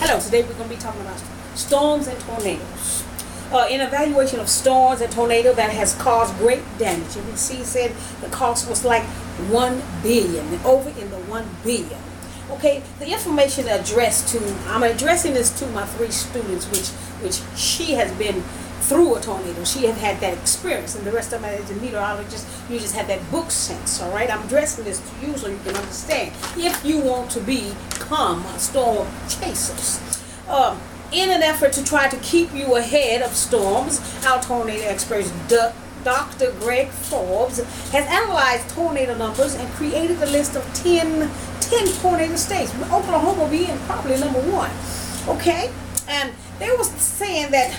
Hello, today we're going to be talking about storms and tornadoes. An evaluation of storms and tornado that has caused great damage. ABC said the cost was like $1 billion, over in the $1 billion. Okay, the information addressed to, I'm addressing this to my 3 students, which she has been through a tornado. She has had that experience, and the rest of them as a meteorologist, you just have that book sense, all right? I'm addressing this to you so you can understand if you want to become storm chasers. In an effort to try to keep you ahead of storms, our tornado expert, Dr. Greg Forbes, has analyzed tornado numbers and created a list of 10 tornado states, Oklahoma being probably number 1. Okay? And they was saying that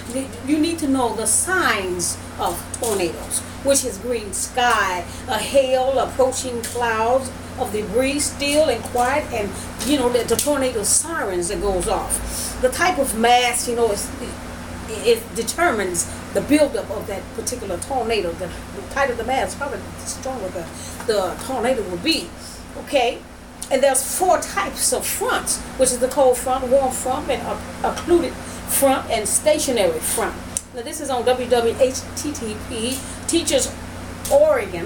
you need to know the signs of tornadoes, which is green sky, a hail, approaching clouds of debris, still and quiet, and the tornado sirens that goes off. The type of mass, it determines the buildup of that particular tornado. The tighter the mass, probably the stronger the tornado will be. Okay? And there's 4 types of fronts, which is the cold front, warm front, and occluded front, and stationary front. Now this is on www.http Teachers Oregon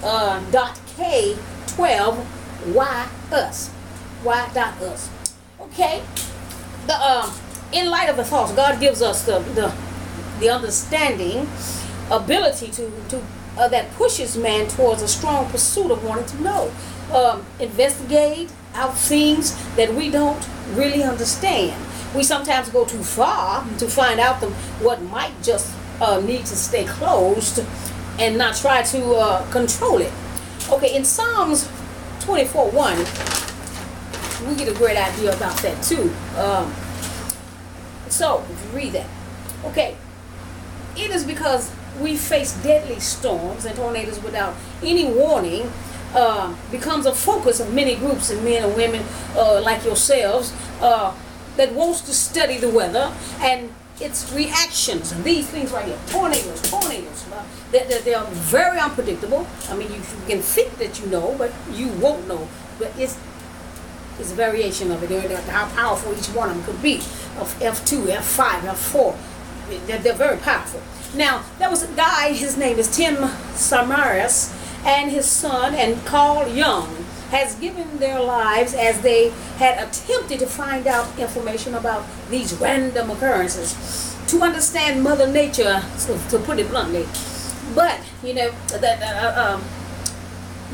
.k12y.us. Y.us. Okay? In light of the thoughts, God gives us the understanding, ability to that pushes man towards a strong pursuit of wanting to know. Investigate out things that we don't really understand. We sometimes go too far to find out what might just need to stay closed and not try to control it. Okay, in Psalms 24:1, we get a great idea about that too. So, if you read that, okay, it is because we face deadly storms and tornadoes without any warning. Becomes a focus of many groups of men and women like yourselves that wants to study the weather and its reactions. And these things right here, tornadoes, they are very unpredictable. I mean, you can think that you know, but you won't know. But it's a variation of it. How powerful each one of them could be. Of F2, F5, F4. They're very powerful. Now, there was a guy, his name is Tim Samaras, and his son, and Carl Young, has given their lives as they had attempted to find out information about these random occurrences, to understand Mother Nature, to put it bluntly. But,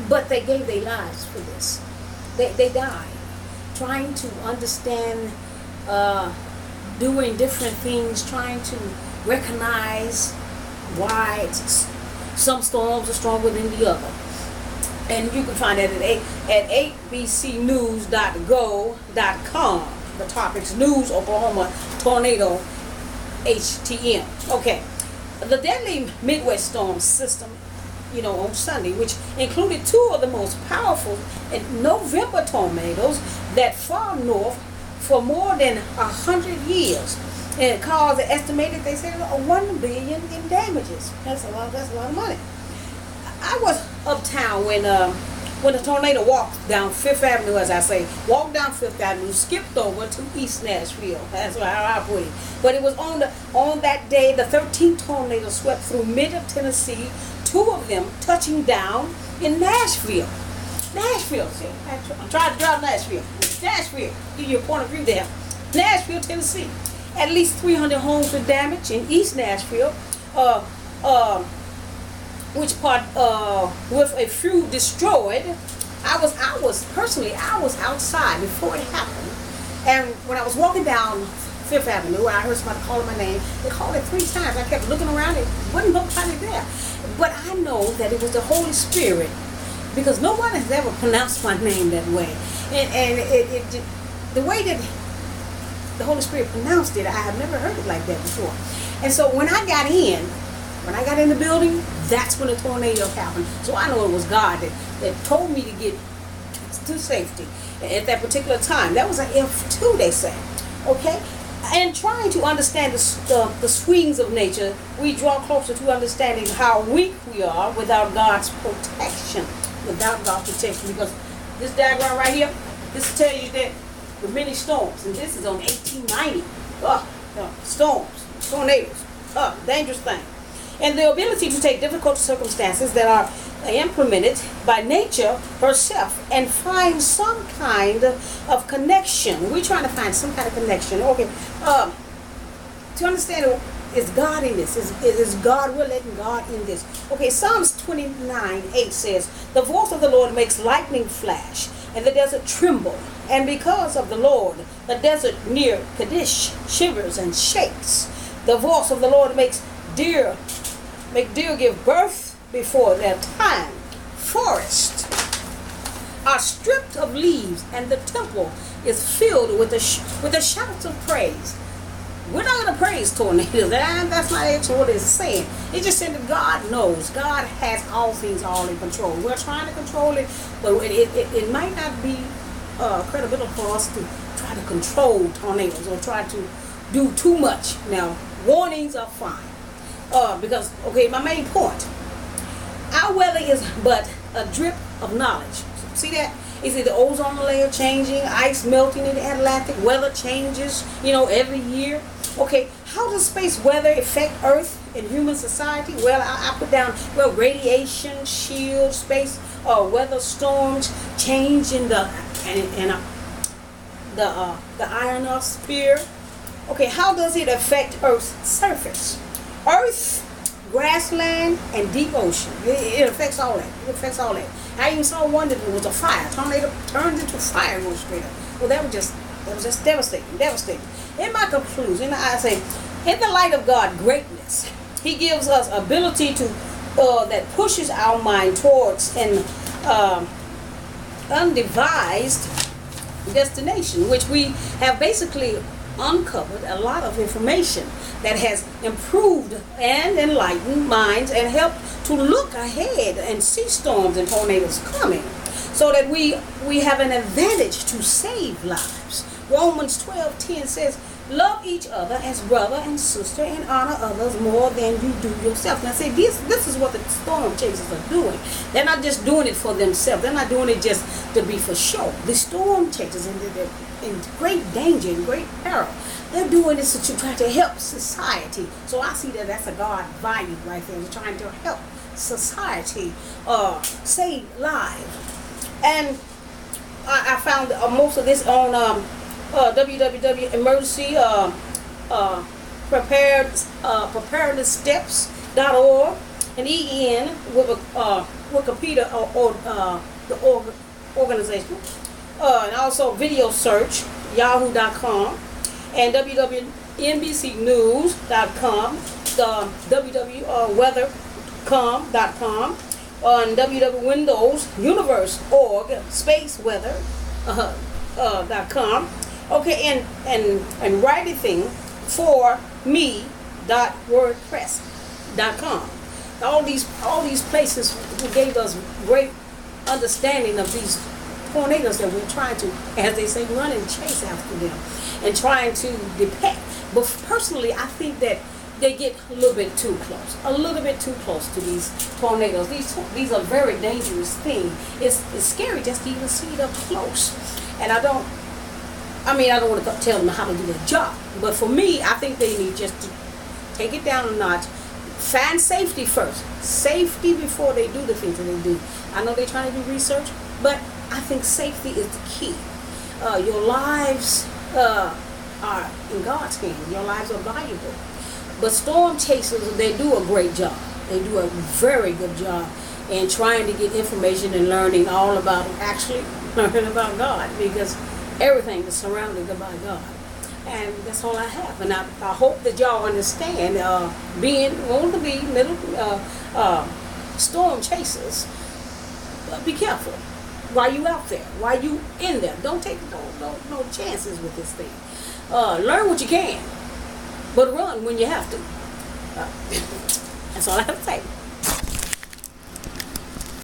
but they gave their lives for this. They died trying to understand, doing different things, trying to recognize why some storms are stronger than the other. And you can find that at abcnews.go.com. The topic's News Oklahoma Tornado HTM. Okay. The deadly Midwest storm system, on Sunday, which included 2 of the most powerful November tornadoes that far north for more than 100 years. And it caused, estimated, they said, $1 billion in damages. That's a lot of money. I was uptown when the tornado walked down 5th Avenue, as I say, walked down 5th Avenue, skipped over to East Nashville. That's how I put it. But it was on that day, the 13th tornado swept through mid of Tennessee, 2 of them touching down in Nashville. Nashville, see, I'm trying to drive Nashville. Nashville, give you a point of view there. Nashville, Tennessee. At least 300 homes were damaged in East Nashville, which part with a few destroyed. I was outside before it happened, and when I was walking down 5th Avenue, I heard somebody calling my name. They called it 3 times. I kept looking around. It wasn't nobody there, but I know that it was the Holy Spirit, because no one has ever pronounced my name that way, and the way that the Holy Spirit pronounced it, I have never heard it like that before. And so when I got in the building, that's when the tornado happened. So I know it was God that told me to get to safety at that particular time. That was an F2, they say. Okay? And trying to understand the swings of nature, we draw closer to understanding how weak we are without God's protection. Because this diagram right here, this tells you that with many storms. And this is on 1890. Storms, tornadoes, dangerous thing. And the ability to take difficult circumstances that are implemented by nature herself and find some kind of connection. We're trying to find some kind of connection. Okay, to understand, is God in this? Is God, we're letting God in this. Okay, Psalms 29:8 says, the voice of the Lord makes lightning flash and the desert tremble. And because of the Lord, the desert near Kadesh shivers and shakes. The voice of the Lord makes deer give birth before their time. Forests are stripped of leaves, and the temple is filled with the shouts of praise. We're not going to praise tornadoes. That's not actually what it's saying. It's just saying that God knows. God has all things all in control. We're trying to control it, but it might not be credible for us to try to control tornadoes or try to do too much. Now, warnings are fine. Because, okay, my main point, our weather is but a drip of knowledge. See that? Is it the ozone layer changing, ice melting in the Atlantic, weather changes, every year? Okay, how does space weather affect Earth and human society? Well, I put down, radiation, shield, space, weather storms, change in the ionosphere. Okay, how does it affect Earth's surface? Earth, grassland, and deep ocean. It affects all that. It affects all that. I even saw one that was a fire. Tornado turned into fire and goes straight up. Well, that was just devastating. In my conclusion, I say, in the light of God's greatness, He gives us ability to that pushes our mind towards an undevised destination, which we have basically uncovered a lot of information that has improved and enlightened minds and helped to look ahead and see storms and tornadoes coming, so that we have an advantage to save lives. Romans 12:10 says, love each other as brother and sister and honor others more than you do yourself. Now see, this is what the storm chasers are doing. They're not just doing it for themselves. They're not doing it just to be for show. The storm chasers, they're in great danger, in great peril. They're doing this to try to help society. So I see that that's a God value right there. They're trying to help society save lives. And I found most of this on www.emergency preparednesssteps.org and EN with Wikipedia or the organization, and also video search yahoo.com and www.nbcnews.com, the www.weathercom.com, on www.windowsuniverse.org, spaceweather.com. Okay, and writing for me.wordpress.com. All these places gave us great understanding of these tornadoes that we're trying to, as they say, run and chase after them and trying to depict. But personally, I think that they get a little bit too close to these tornadoes. These are very dangerous things. It's scary just to even see it up close. And I don't want to tell them how to do their job. But for me, I think they need just to take it down a notch. Find safety first. Safety before they do the things that they do. I know they're trying to do research, but I think safety is the key. Your lives are in God's hands. Your lives are valuable. But storm chasers, they do a great job. They do a very good job in trying to get information and learning all about, actually learning about God, because everything is surrounded by God. And that's all I have. And I hope that y'all understand, storm chasers, be careful while you out there, while you in there. Don't take no chances with this thing. Learn what you can, but run when you have to. That's all I have to say.